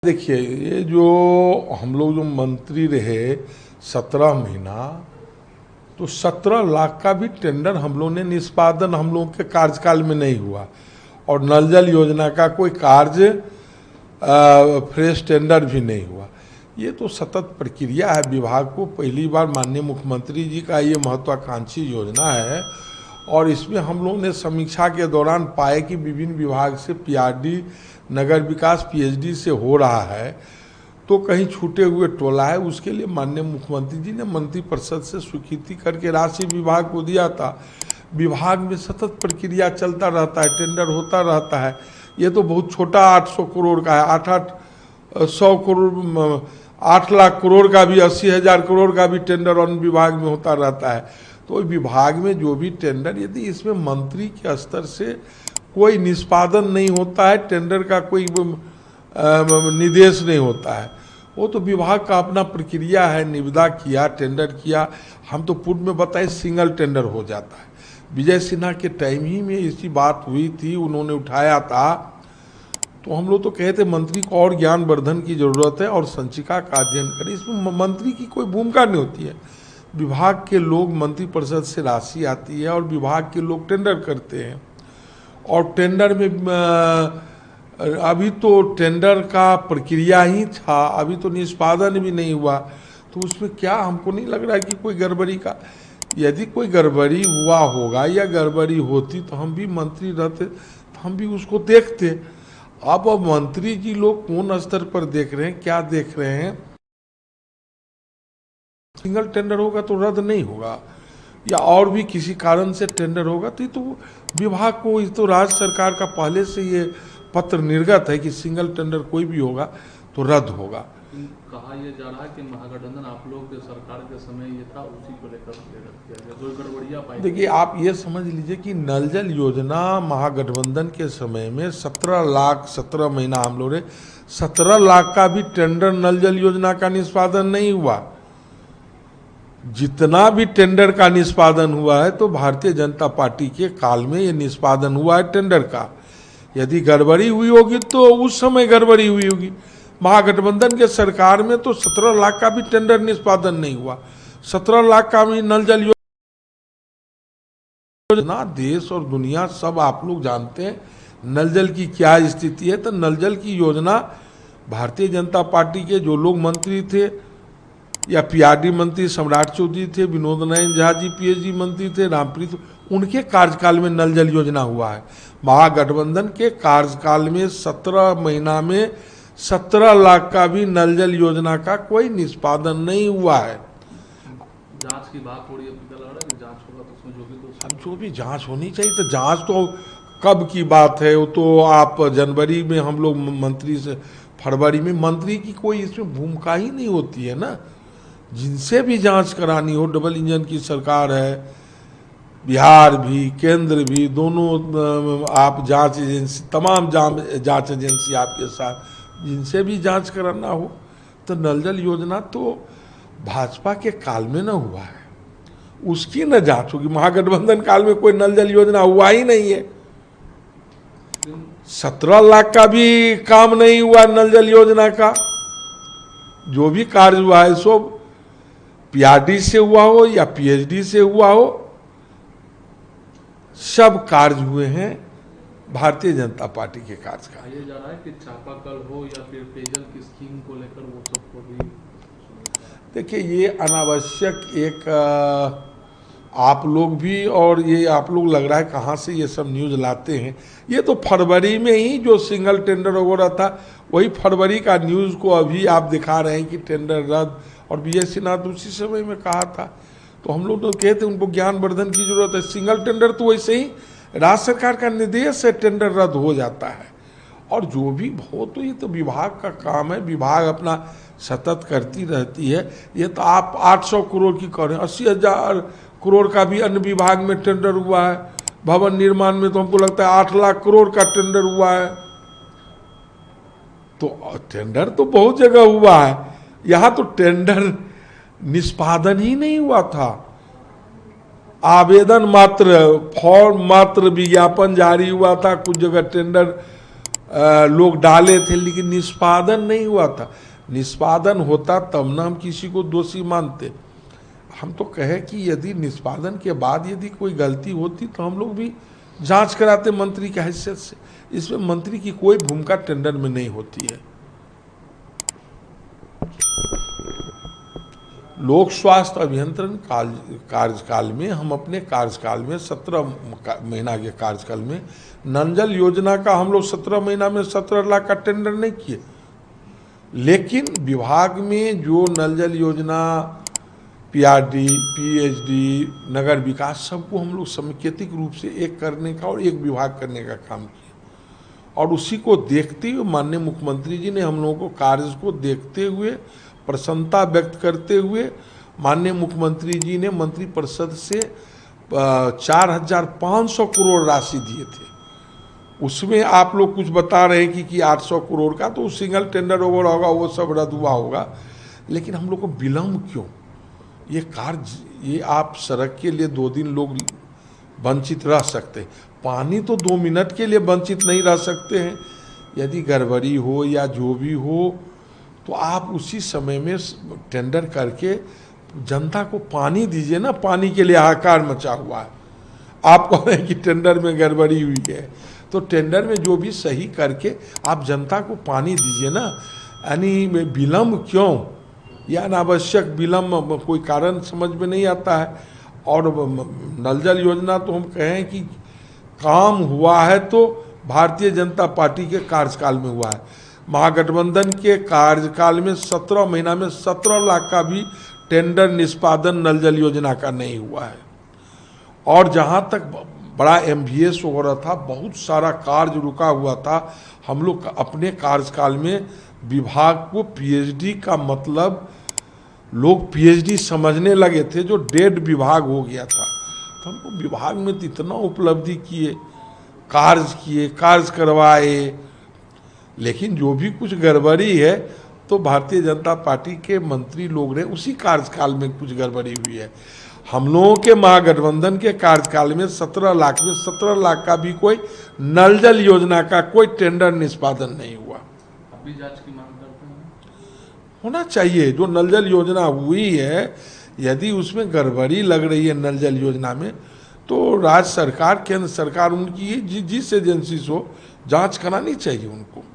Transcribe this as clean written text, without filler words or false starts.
देखिए, ये जो हम लोग जो मंत्री रहे 17 महीना, तो 17 लाख का भी टेंडर हम लोग ने निष्पादन हम लोग के कार्यकाल में नहीं हुआ। और नल जल योजना का कोई कार्य फ्रेश टेंडर भी नहीं हुआ। ये तो सतत प्रक्रिया है। विभाग को पहली बार माननीय मुख्यमंत्री जी का ये महत्वाकांक्षी योजना है और इसमें हम लोग ने समीक्षा के दौरान पाए कि विभिन्न विभाग से पीआरडी, नगर विकास, पीएचडी से हो रहा है, तो कहीं छूटे हुए टोला है। उसके लिए माननीय मुख्यमंत्री जी ने मंत्रिपरिषद से स्वीकृति करके राशि विभाग को दिया था। विभाग में सतत प्रक्रिया चलता रहता है, टेंडर होता रहता है। ये तो बहुत छोटा 800 करोड़ का है, 8 लाख करोड़ का भी, 80,000 करोड़ का भी टेंडर वन विभाग में होता रहता है। तो विभाग में जो भी टेंडर, यदि इसमें मंत्री के स्तर से कोई निष्पादन नहीं होता है, टेंडर का कोई निर्देश नहीं होता है, वो तो विभाग का अपना प्रक्रिया है। निविदा किया, टेंडर किया, हम तो पूर्व में बताए सिंगल टेंडर हो जाता है। विजय सिन्हा के टाइम ही में इसी बात हुई थी, उन्होंने उठाया था, तो हम लोग तो कहे थे मंत्री को और ज्ञानवर्धन की जरूरत है और संचिका का अध्ययन करें। इसमें मंत्री की कोई भूमिका नहीं होती है। विभाग के लोग, मंत्रिपरिषद से राशि आती है और विभाग के लोग टेंडर करते हैं। और टेंडर में अभी तो टेंडर का प्रक्रिया ही था, अभी तो निष्पादन भी नहीं हुआ, तो उसमें क्या हमको नहीं लग रहा है कि कोई गड़बड़ी का, यदि कोई गड़बड़ी हुआ होगा या गड़बड़ी होती तो हम भी मंत्री रहते तो हम भी उसको देखते। अब मंत्री जी लोग कौन स्तर पर देख रहे हैं, क्या देख रहे हैं। सिंगल टेंडर होगा तो रद्द नहीं होगा, या और भी किसी कारण से टेंडर होगा तो ये तो विभाग को, इस तो राज्य सरकार का पहले से ये पत्र निर्गत है कि सिंगल टेंडर कोई भी होगा तो रद्द होगा। कहा यह जा रहा है कि महागठबंधन आप लोग के सरकार के समय ये था, उसी को लेकर कोई गड़बड़ियां पाई। देखिए, आप ये समझ लीजिए कि नल जल योजना महागठबंधन के समय में 17 महीना हम लोग 17 लाख का भी टेंडर नल जल योजना का निष्पादन नहीं हुआ। जितना भी टेंडर का निष्पादन हुआ है तो भारतीय जनता पार्टी के काल में ये निष्पादन हुआ है टेंडर का। यदि गड़बड़ी हुई होगी तो उस समय गड़बड़ी हुई होगी। महागठबंधन के सरकार में तो 17 लाख का भी टेंडर निष्पादन नहीं हुआ। 17 लाख का भी नल जल योजना, देश और दुनिया सब आप लोग जानते हैं नल जल की क्या स्थिति है। तो नल जल की योजना भारतीय जनता पार्टी के जो लोग मंत्री थे, या पीआरडी मंत्री सम्राट चौधरी थे, विनोद नयन झा जी पीएचडी मंत्री थे, रामप्रीत, उनके कार्यकाल में नल जल योजना हुआ है। महागठबंधन के कार्यकाल में 17 महीना में 17 लाख का भी नल जल योजना का कोई निष्पादन नहीं हुआ है। जांच की बात हो रही है, लग रहा है कि जांच होगा तो उसमें जो भी जांच होनी चाहिए, तो जांच तो कब की बात है, वो तो आप जनवरी में हम लोग मंत्री से, फरवरी में, मंत्री की कोई इसमें भूमिका ही नहीं होती है ना। जिनसे भी जांच करानी हो, डबल इंजन की सरकार है, बिहार भी केंद्र भी, दोनों आप जांच एजेंसी, तमाम जांच एजेंसी आपके साथ, जिनसे भी जांच कराना हो, तो नल जल योजना तो भाजपा के काल में न हुआ है, उसकी न जांच होगी। महागठबंधन काल में कोई नल जल योजना हुआ ही नहीं है। 17 लाख का भी काम नहीं हुआ नल जल योजना का। जो भी कार्य हुआ है सो पीआरडी से हुआ हो या पीएचडी से हुआ हो, सब कार्य हुए हैं भारतीय जनता पार्टी के कार्यकाल। ये जा रहा है कि चापाकल हो या फिर पेयजल की स्कीम को लेकर वो सबको भी, देखिए, ये अनावश्यक एक आप लोग भी, और ये आप लोग लग रहा है कहाँ से ये सब न्यूज़ लाते हैं। ये तो फरवरी में ही जो सिंगल टेंडर हो रहा था, वही फरवरी का न्यूज़ को अभी आप दिखा रहे हैं कि टेंडर रद्द, और विजय सिन्हा तो उसी समय में कहा था। तो हम लोग तो कहते उनको ज्ञानवर्धन की जरूरत है। सिंगल टेंडर तो वैसे ही राज्य सरकार का निर्देश से टेंडर रद्द हो जाता है। और जो भी हो, तो ये तो विभाग का काम है, विभाग अपना सतत करती रहती है। ये तो आप 800 करोड़ की करें, 80,000 करोड़ का भी अन्य विभाग में टेंडर हुआ है। भवन निर्माण में तो हमको लगता है 8 लाख करोड़ का टेंडर हुआ है। तो टेंडर तो बहुत जगह हुआ है, यहाँ तो टेंडर निष्पादन ही नहीं हुआ था। आवेदन मात्र, फॉर्म मात्र, विज्ञापन जारी हुआ था, कुछ जगह टेंडर लोग डाले थे, लेकिन निष्पादन नहीं हुआ था। निष्पादन होता तब ना हम किसी को दोषी मानते। हम तो कहे कि यदि निष्पादन के बाद यदि कोई गलती होती तो हम लोग भी जांच कराते मंत्री की हैसियत से। इसमें मंत्री की कोई भूमिका टेंडर में नहीं होती है। लोक स्वास्थ्य अभियंत्रण कार्यकाल में हम अपने कार्यकाल में 17 महीना के कार्यकाल में नल जल योजना का हम लोग 17 महीना में 17 लाख का टेंडर नहीं किए, लेकिन विभाग में जो नल जल योजना, पीआरडी, पीएचडी, नगर विकास, सबको हम लोग समेकित रूप से एक करने का और एक विभाग करने का काम किया। और उसी को देखते हुए माननीय मुख्यमंत्री जी ने हम लोगों को कार्य को देखते हुए प्रसन्नता व्यक्त करते हुए माननीय मुख्यमंत्री जी ने मंत्रिपरिषद से 4,500 करोड़ राशि दिए थे। उसमें आप लोग कुछ बता रहे हैं कि 800 करोड़ का तो सिंगल टेंडर ओवर होगा, वो सब रद्द हुआ होगा। लेकिन हम लोग को विलम्ब क्यों? ये कार्य, ये आप सड़क के लिए 2 दिन लोग वंचित रह सकते हैं, पानी तो 2 मिनट के लिए वंचित नहीं रह सकते हैं। यदि गड़बड़ी हो या जो भी हो तो आप उसी समय में टेंडर करके जनता को पानी दीजिए ना। पानी के लिए हाहाकार मचा हुआ है। आप कह रहे हैं कि टेंडर में गड़बड़ी हुई है, तो टेंडर में जो भी सही करके आप जनता को पानी दीजिए ना। यानी विलम्ब क्यों? या अनावश्यक विलम्ब कोई कारण समझ में नहीं आता है। और नल जल योजना तो हम कहें कि काम हुआ है तो भारतीय जनता पार्टी के कार्यकाल में हुआ है। महागठबंधन के कार्यकाल में 17 महीना में 17 लाख का भी टेंडर निष्पादन नल जल योजना का नहीं हुआ है। और जहां तक बड़ा एमवीएस हो रहा था, बहुत सारा कार्य रुका हुआ था। हम लोग अपने कार्यकाल में विभाग को पीएचडी का मतलब लोग पीएचडी समझने लगे थे, जो डेड विभाग हो गया था। तो हमको विभाग में तो इतना उपलब्धि किए, कार्य करवाए, लेकिन जो भी कुछ गड़बड़ी है तो भारतीय जनता पार्टी के मंत्री लोग ने उसी कार्यकाल में कुछ गड़बड़ी हुई है। हम लोगों के महागठबंधन के कार्यकाल में 17 लाख में 17 लाख का भी कोई नल जल योजना का कोई टेंडर निष्पादन नहीं हुआ। अभी जांच की मांग करते हैं। होना चाहिए। जो नल जल योजना हुई है, यदि उसमें गड़बड़ी लग रही है नल जल योजना में, तो राज्य सरकार, केंद्र सरकार, उनकी जिस एजेंसी से हो जांच करानी चाहिए उनको।